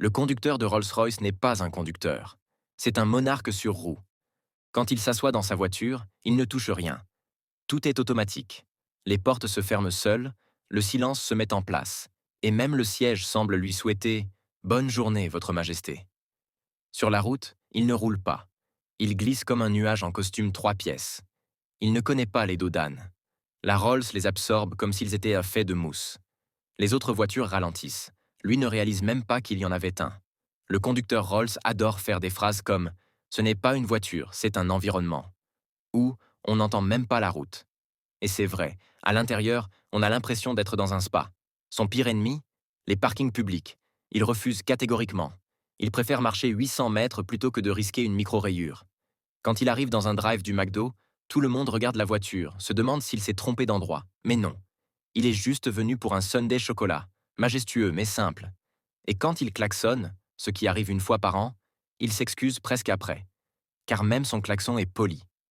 Le conducteur de Rolls-Royce n'est pas un conducteur. C'est un monarque sur roue. Quand il s'assoit dans sa voiture, il ne touche rien. Tout est automatique. Les portes se ferment seules, le silence se met en place, et même le siège semble lui souhaiter « Bonne journée, Votre Majesté ». Sur la route, il ne roule pas. Il glisse comme un nuage en costume 3 pièces. Il ne connaît pas les dos d'âne. La Rolls les absorbe comme s'ils étaient faits de mousse. Les autres voitures ralentissent. Lui ne réalise même pas qu'il y en avait un. Le conducteur Rolls adore faire des phrases comme « Ce n'est pas une voiture, c'est un environnement » ou « On n'entend même pas la route ». Et c'est vrai, à l'intérieur, on a l'impression d'être dans un spa. Son pire ennemi? Les parkings publics. Il refuse catégoriquement. Il préfère marcher 800 mètres plutôt que de risquer une micro-rayure. Quand il arrive dans un drive du McDo, tout le monde regarde la voiture, se demande s'il s'est trompé d'endroit. Mais non. Il est juste venu pour un sundae chocolat, majestueux mais simple. Et quand il klaxonne, ce qui arrive une fois par an, il s'excuse presque après. Car même son klaxon est poli.